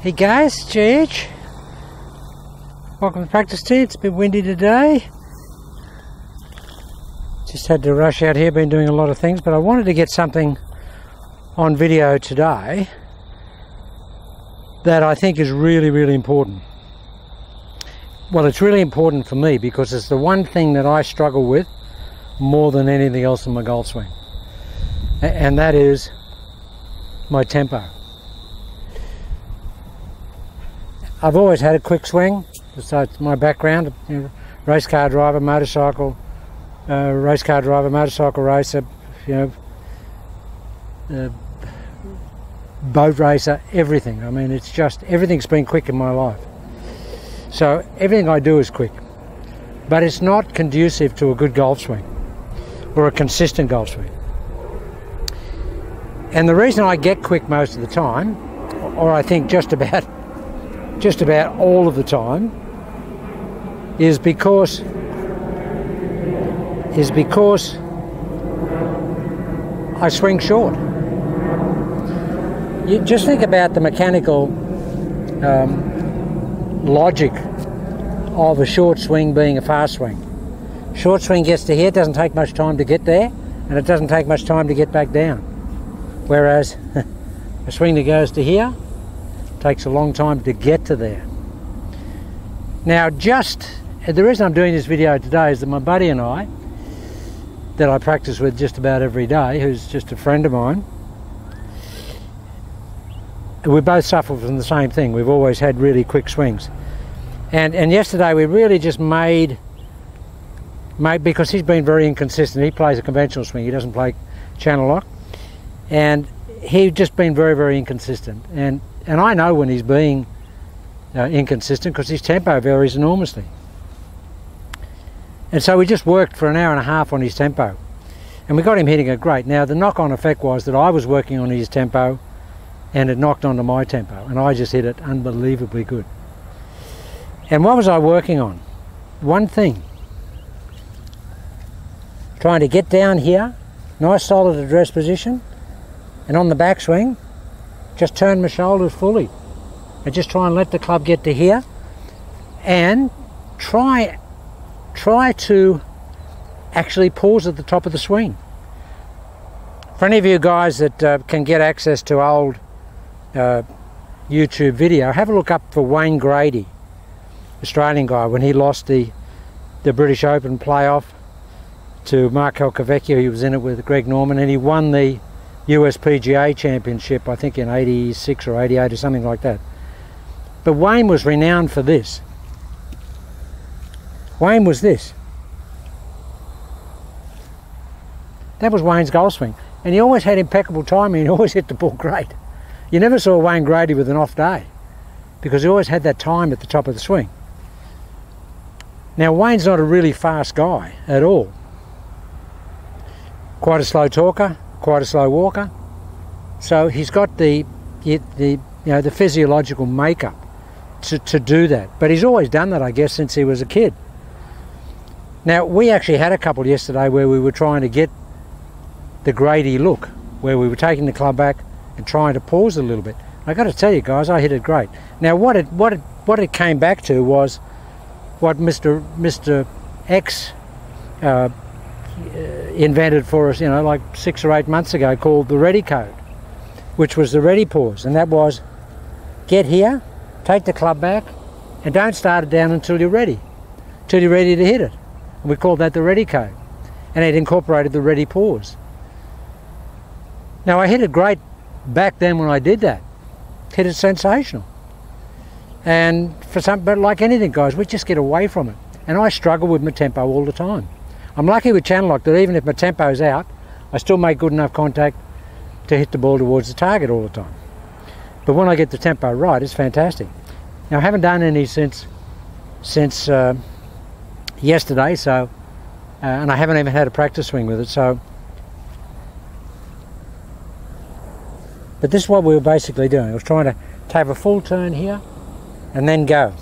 Hey guys, JH. Welcome to practice tee. It's a bit windy today. Just had to rush out here, been doing a lot of things, but I wanted to get something on video today that I think is really, really important. Well, it's really important for me because it's the one thing that I struggle with more than anything else in my golf swing. And that is my tempo. I've always had a quick swing, besides my background, race car driver, motorcycle, race car driver, motorcycle racer, boat racer, everything. I mean, it's just, everything's been quick in my life. So everything I do is quick, but it's not conducive to a good golf swing or a consistent golf swing. And the reason I get quick most of the time, or I think just about all of the time, is because I swing short. You just think about the mechanical logic of a short swing being a fast swing. Short swing gets to here, it doesn't take much time to get there, and it doesn't take much time to get back down. Whereas a swing that goes to here takes a long time to get to there. Now, the reason I'm doing this video today is that my buddy and I, that I practice with just about every day, who's just a friend of mine, we both suffer from the same thing. We've always had really quick swings. And yesterday we really just made, because he's been very inconsistent. He plays a conventional swing, he doesn't play channel lock. And he's just been very, very inconsistent. And I know when he's being inconsistent because his tempo varies enormously. And so we just worked for an hour and a half on his tempo. And we got him hitting it great. Now the knock-on effect was that I was working on his tempo and it knocked onto my tempo. And I just hit it unbelievably good. And what was I working on? One thing. Trying to get down here, nice solid address position, and on the backswing, just turn my shoulders fully and just try and let the club get to here, and try to actually pause at the top of the swing. For any of you guys that can get access to old YouTube video, have a look up for Wayne Grady, Australian guy, when he lost the British Open playoff to Markel Cavecchio. He was in it with Greg Norman and he won the US PGA Championship, I think in 86 or 88 or something like that. But Wayne was renowned for this. Wayne was this. That was Wayne's golf swing. And he always had impeccable timing, he always hit the ball great. You never saw Wayne Grady with an off day because he always had that time at the top of the swing. Now Wayne's not a really fast guy at all. Quite a slow talker, quite a slow walker, so he's got the physiological makeup to do that. But he's always done that, I guess, since he was a kid. Now we actually had a couple yesterday where we were trying to get the Grady look, where we were taking the club back and trying to pause a little bit. I got to tell you guys, I hit it great. Now what it came back to was what Mr. X invented for us, like 6 or 8 months ago, called the ready code, which was the ready pause. And that was, get here, take the club back, and don't start it down until you're ready to hit it. And we called that the ready code. And it incorporated the ready pause. Now I hit it great back then when I did that. Hit it sensational. And but like anything, guys, we just get away from it. And I struggle with my tempo all the time. I'm lucky with channel lock that even if my tempo's out, I still make good enough contact to hit the ball towards the target all the time. But when I get the tempo right, it's fantastic. Now I haven't done any since yesterday, so and I haven't even had a practice swing with it. So, but this is what we were basically doing. I was trying to take a full turn here and then go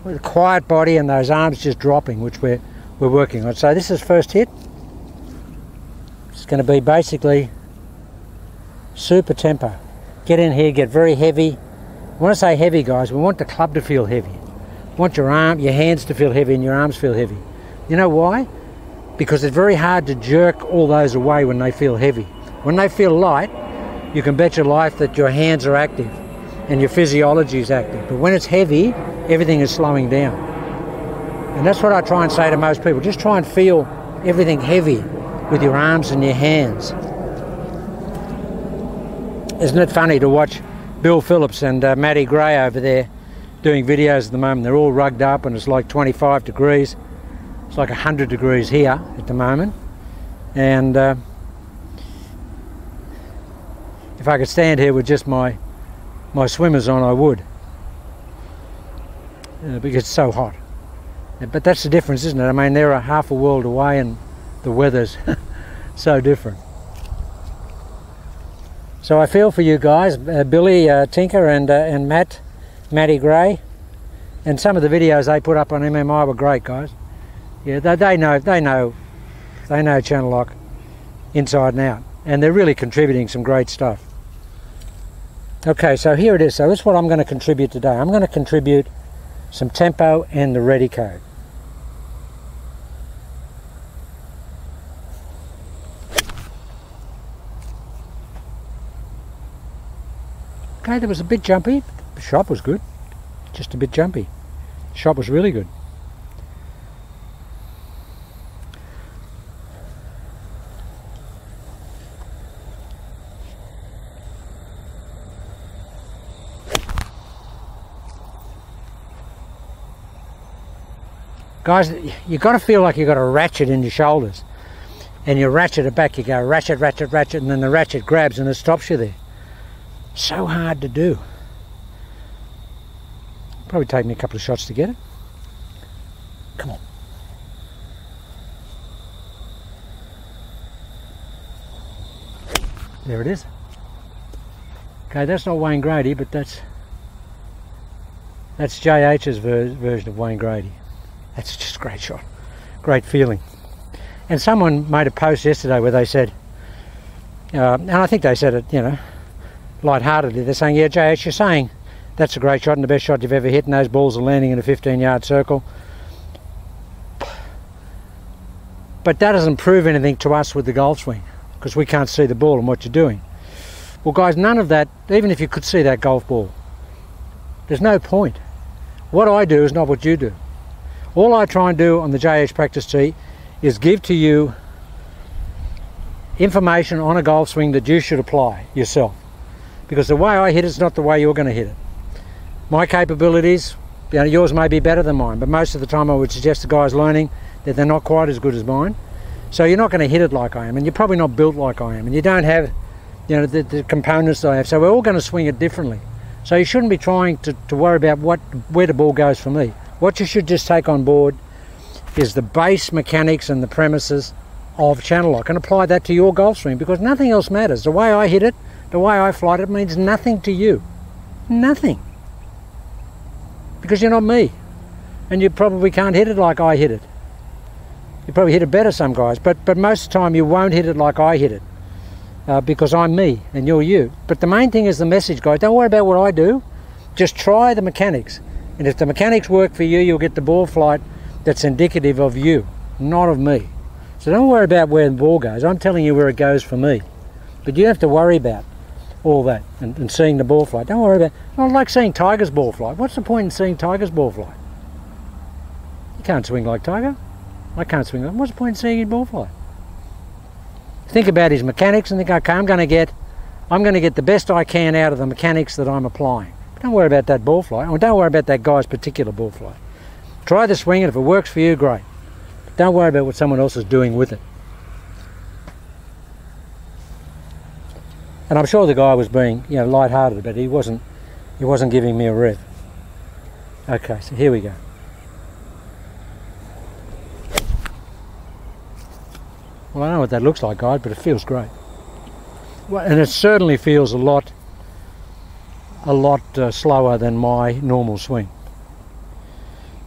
with a quiet body and those arms just dropping, which we're working on. So this is first hit. It's going to be basically super tempo. Get in here, get very heavy, When I say heavy, guys, we want the club to feel heavy. We want your hands to feel heavy and your arms feel heavy. You know why? Because it's very hard to jerk all those away when they feel heavy. When they feel light, you can bet your life that your hands are active and your physiology is active. But when it's heavy, everything is slowing down. And that's what I try and say to most people. Just try and feel everything heavy with your arms and your hands. Isn't it funny to watch Bill Phillips and Matty Gray over there doing videos at the moment? They're all rugged up and it's like 25 degrees. It's like 100 degrees here at the moment. And if I could stand here with just my swimmers on, I would. Because it's so hot. But that's the difference, isn't it? I mean, they're a half a world away and the weather's so different. So I feel for you guys, Billy Tinker and Matty Gray, and some of the videos they put up on MMI were great, guys. Yeah, they know Channel Lock inside and out, and they're really contributing some great stuff. Okay, so here it is. So this is what I'm going to contribute today. I'm going to contribute some tempo and the ready code. Okay, that was a bit jumpy. The shot was good, just a bit jumpy. The shot was really good. Guys, you've got to feel like you've got a ratchet in your shoulders. And you ratchet it back, you go ratchet, ratchet, ratchet, and then the ratchet grabs and it stops you there. So hard to do. Probably take me a couple of shots to get it. Come on. There it is. Okay, that's not Wayne Grady, but that's JH's version of Wayne Grady. That's just a great shot. Great feeling. And someone made a post yesterday where they said, and I think they said it, you know, lightheartedly, they're saying, yeah, JH, you're saying that's a great shot and the best shot you've ever hit and those balls are landing in a 15-yard circle. But that doesn't prove anything to us with the golf swing because we can't see the ball and what you're doing. Well, guys, none of that, even if you could see that golf ball, there's no point. What I do is not what you do. All I try and do on the JH practice tee is give to you information on a golf swing that you should apply yourself. Because the way I hit it's not the way you're going to hit it. My capabilities, you know, yours may be better than mine, but most of the time I would suggest the guys learning that they're not quite as good as mine. So you're not going to hit it like I am, and you're probably not built like I am, and you don't have, you know, the components that I have. So we're all going to swing it differently. So you shouldn't be trying to worry about where the ball goes for me. What you should just take on board is the base mechanics and the premises of Channel Lock and apply that to your golf swing, because nothing else matters. The way I hit it, the way I flight it means nothing to you. Nothing. Because you're not me. And you probably can't hit it like I hit it. You probably hit it better, some guys, but most of the time you won't hit it like I hit it. Because I'm me and you're you. But the main thing is the message, guys. Don't worry about what I do. Just try the mechanics. And if the mechanics work for you, you'll get the ball flight that's indicative of you, not of me. So don't worry about where the ball goes. I'm telling you where it goes for me. But you don't have to worry about all that and seeing the ball flight. Don't worry about it. I like seeing Tiger's ball flight. What's the point in seeing Tiger's ball flight? You can't swing like Tiger. I can't swing like him. What's the point in seeing his ball flight? Think about his mechanics and think, okay, I'm going to get the best I can out of the mechanics that I'm applying. But don't worry about that ball flight. Or don't worry about that guy's particular ball flight. Try the swing, and if it works for you, great. But don't worry about what someone else is doing with it. And I'm sure the guy was being, you know, light-hearted, but he wasn't giving me a rev. Okay, so here we go. Well, I don't know what that looks like, guys, but it feels great. Well, and it certainly feels a lot slower than my normal swing.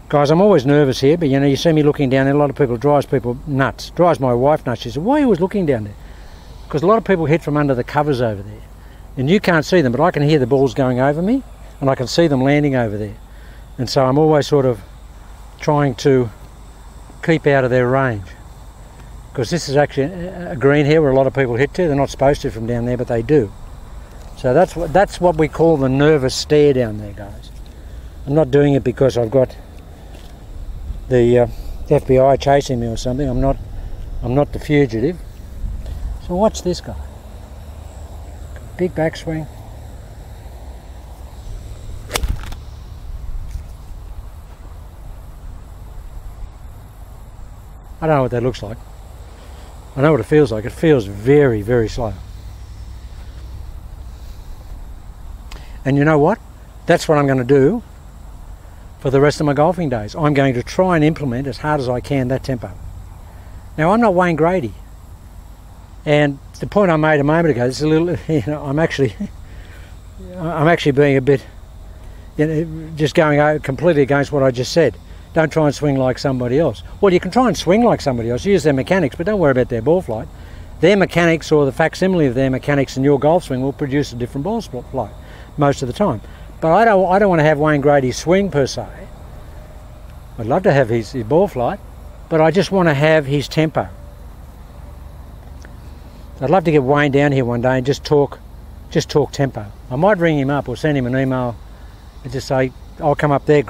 Guys, I'm always nervous here, but you know, you see me looking down there, a lot of people, it drives people nuts. It drives my wife nuts. She said, why are you always looking down there? Because a lot of people hit from under the covers over there. And you can't see them, but I can hear the balls going over me. and I can see them landing over there. And so I'm always sort of trying to keep out of their range, because this is actually a green here where a lot of people hit to. They're not supposed to from down there, but they do. So that's what we call the nervous stare down there, guys. I'm not doing it because I've got the FBI chasing me or something. I'm not the fugitive. So watch this guy. Big backswing. I don't know what that looks like. I know what it feels like. It feels very, very slow. And you know what? That's what I'm going to do for the rest of my golfing days. I'm going to try and implement as hard as I can that tempo. Now, I'm not Wayne Grady. And the point I made a moment ago, it's a little, I'm actually being a bit, just going out completely against what I just said. Don't try and swing like somebody else. Well, you can try and swing like somebody else, use their mechanics, but don't worry about their ball flight. Their mechanics, or the facsimile of their mechanics in your golf swing, will produce a different ball flight most of the time. But I don't want to have Wayne Grady's swing per se. I'd love to have his ball flight, but I just want to have his tempo. I'd love to get Wayne down here one day and just talk tempo. I might ring him up or send him an email and just say, I'll come up there,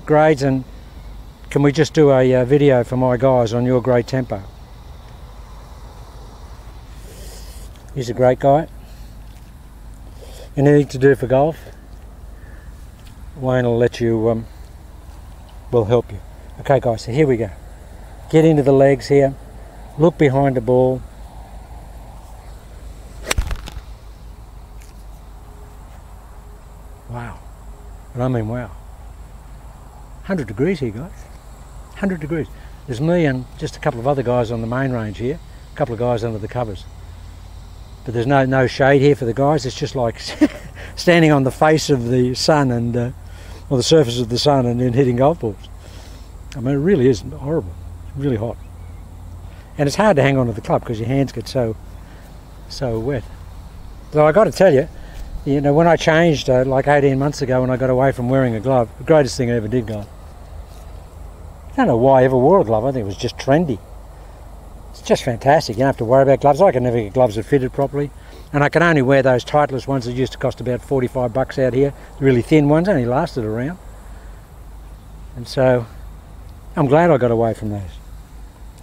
grades, and can we just do a video for my guys on your grade tempo? He's a great guy. Anything to do for golf, Wayne will let you, will help you. Okay guys, so here we go. Get into the legs here, look behind the ball. Wow, and I mean wow. 100 degrees here, guys. 100 degrees. There's me and just a couple of other guys on the main range here, a couple of guys under the covers. But there's no shade here for the guys. It's just like standing on the face of the sun and or the surface of the sun and then hitting golf balls. I mean, it really is horrible. It's really hot, and it's hard to hang on to the club because your hands get so wet. So I got to tell you, when I changed like 18 months ago, when I got away from wearing a glove, the greatest thing I ever did, guys. I don't know why I ever wore a glove. I think it was just trendy. It's just fantastic. You don't have to worry about gloves. I can never get gloves that fitted properly, and I can only wear those Titleist ones that used to cost about $45 out here. The really thin ones only lasted around, and so I'm glad I got away from those.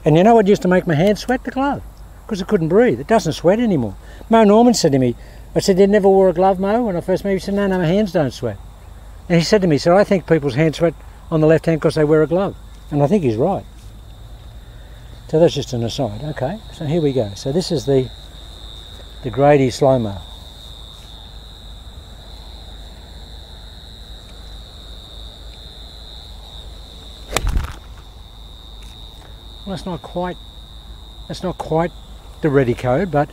And you know what used to make my hands sweat? The glove, because I couldn't breathe. It doesn't sweat anymore. Mo Norman said to me, I said, "You never wore a glove, Mo?" When I first met him, he said, "No, my hands don't sweat." And he said to me, "So I think people's hands sweat on the left hand because they wear a glove," and I think he's right. So that's just an aside. Okay, so here we go. So this is the Grady slow-mo. Well, that's not quite the ready code, but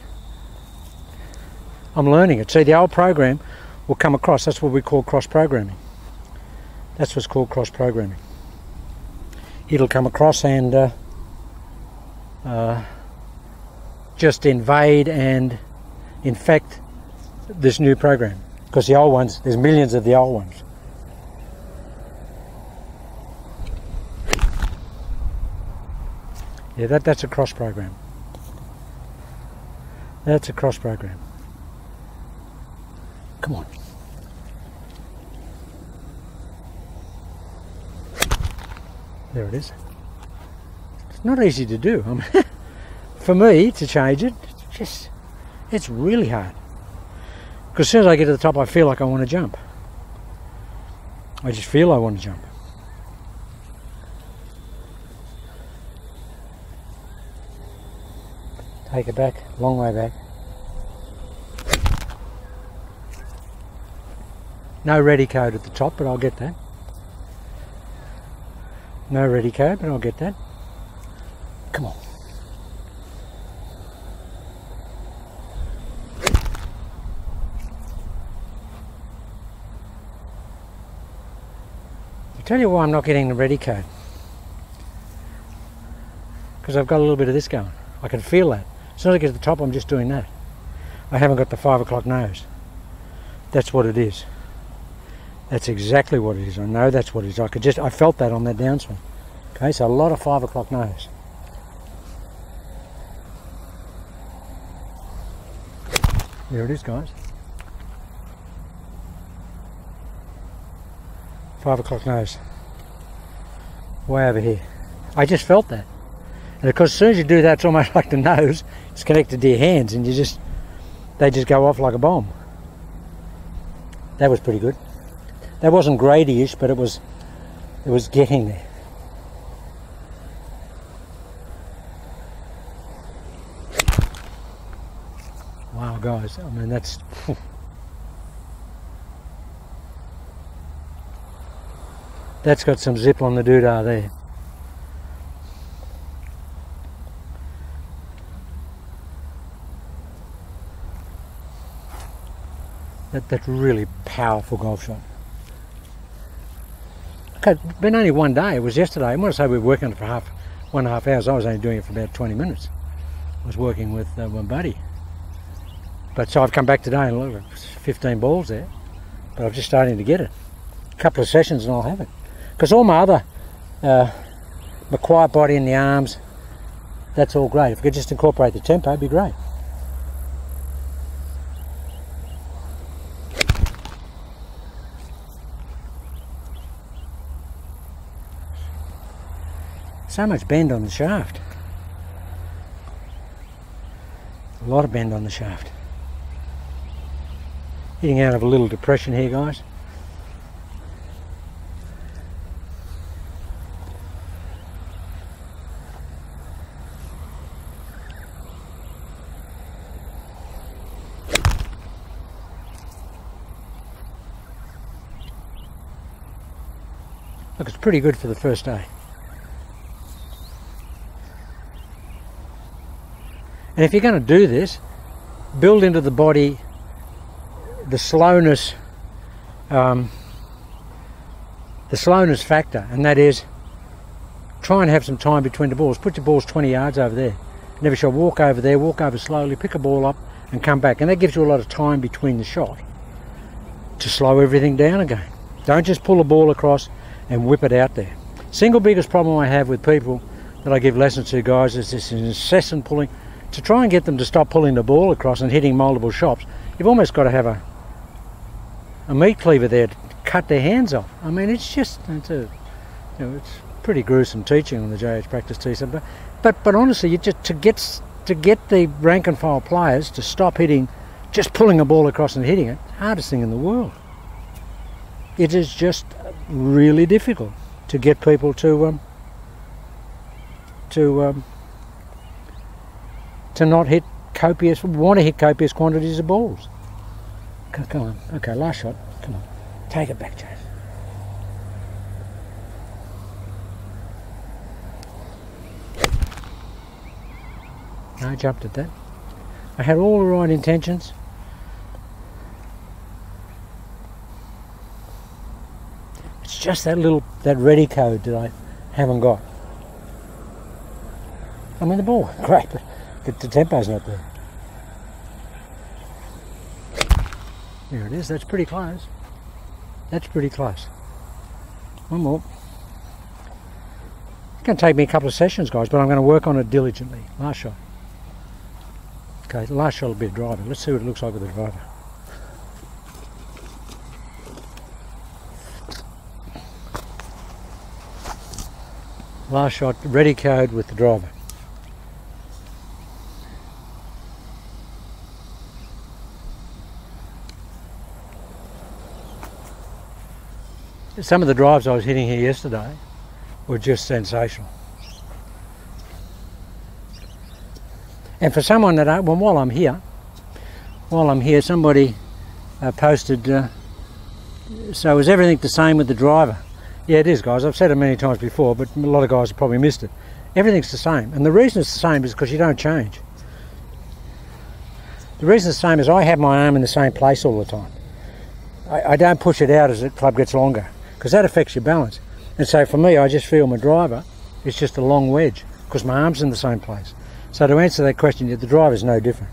I'm learning it. See, the old program will come across. That's what we call cross-programming. That's what's called cross-programming. It'll come across and just invade and infect this new program, because the old ones, there's millions of the old ones. Yeah, that's a cross program. That's a cross program. Come on. There it is. It's not easy to do. I mean, for me to change it, it's really hard. Because as soon as I get to the top, I feel like I want to jump. I just feel I want to jump. Take it back, long way back. No ready code at the top, but I'll get that. No ready code, but I'll get that. Come on. I'll tell you why I'm not getting the ready code. Because I've got a little bit of this going. I can feel that. As soon as I get to the top, I'm just doing that. I haven't got the 5 o'clock nose. That's what it is. That's exactly what it is. I know that's what it is. I felt that on that downswing. Okay, so a lot of 5 o'clock nose. There it is, guys. 5 o'clock nose. Way over here. I just felt that. And of course, as soon as you do that, it's almost like the nose is connected to your hands, and they just go off like a bomb. That was pretty good. That wasn't Grady-ish, but it was getting there. Wow, guys, I mean, that's... That's got some zip on the doodah there. That's really powerful golf shot. Okay, it's been only one day. It was yesterday. I want to say we were working on it for 1.5 hours. I was only doing it for about 20 minutes. I was working with one buddy. But so I've come back today and look, 15 balls there. But I'm just starting to get it. A couple of sessions and I'll have it. Because all my other, my quiet body in the arms, that's all great. If I could just incorporate the tempo, it'd be great. So much bend on the shaft. A lot of bend on the shaft. Hitting out of a little depression here, guys. Look, it's pretty good for the first day. And if you're going to do this, build into the body the slowness factor, and that is try and have some time between the balls. Put your balls 20 yards over there. Never shall walk over there, walk over slowly, pick a ball up and come back. And that gives you a lot of time between the shot to slow everything down again. Don't just pull a ball across and whip it out there. Single biggest problem I have with people that I give lessons to, guys, is this incessant pulling. To try and get them to stop pulling the ball across and hitting multiple shots, you've almost got to have a meat cleaver there to cut their hands off. I mean, it's it's pretty gruesome teaching on the JH Practice Tee. But honestly, you just to get the rank and file players to stop hitting, just pulling a ball across and hitting it, hardest thing in the world. It is just really difficult to get people to not want to hit copious quantities of balls. Come on. Okay, last shot. Come on. Take it back, James. I jumped at that. I had all the right intentions. It's just that ready code that I haven't got. I mean, the ball, great, but the tempo's not there. There it is. That's pretty close. That's pretty close. One more. It's going to take me a couple of sessions, guys, but I'm going to work on it diligently. Last shot. Okay, the last shot will be a driver. Let's see what it looks like with the driver. Last shot, ready code with the driver. Some of the drives I was hitting here yesterday were just sensational. And for someone that, well, while I'm here, somebody posted, so is everything the same with the driver? Yeah, it is, guys. I've said it many times before, but a lot of guys have probably missed it. Everything's the same. And the reason it's the same is because you don't change. The reason it's the same is I have my arm in the same place all the time. I don't push it out as the club gets longer, because that affects your balance. And so for me, I just feel my driver is just a long wedge because my arm's in the same place. So to answer that question, the driver is no different.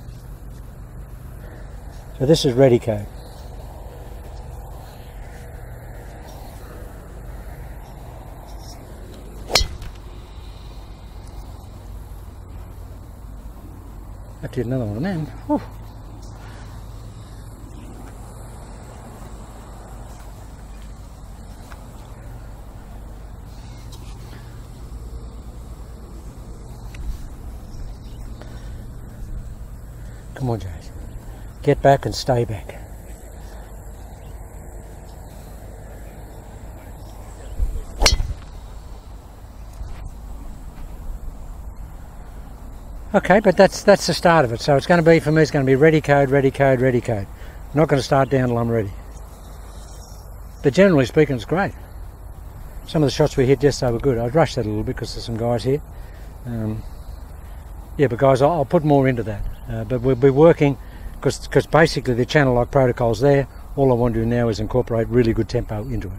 So this is ready code. I did another one of them. Whew. Come on, Jace. Get back and stay back. Okay, but that's the start of it. So it's going to be, for me, it's going to be ready code, ready code, ready code. I'm not going to start down till I'm ready. But generally speaking, it's great. Some of the shots we hit yesterday were good. I'd rushed that a little bit because there's some guys here. Yeah, but guys, I'll put more into that. But we'll be working, because basically the channel lock protocol's there. All I want to do now is incorporate really good tempo into it.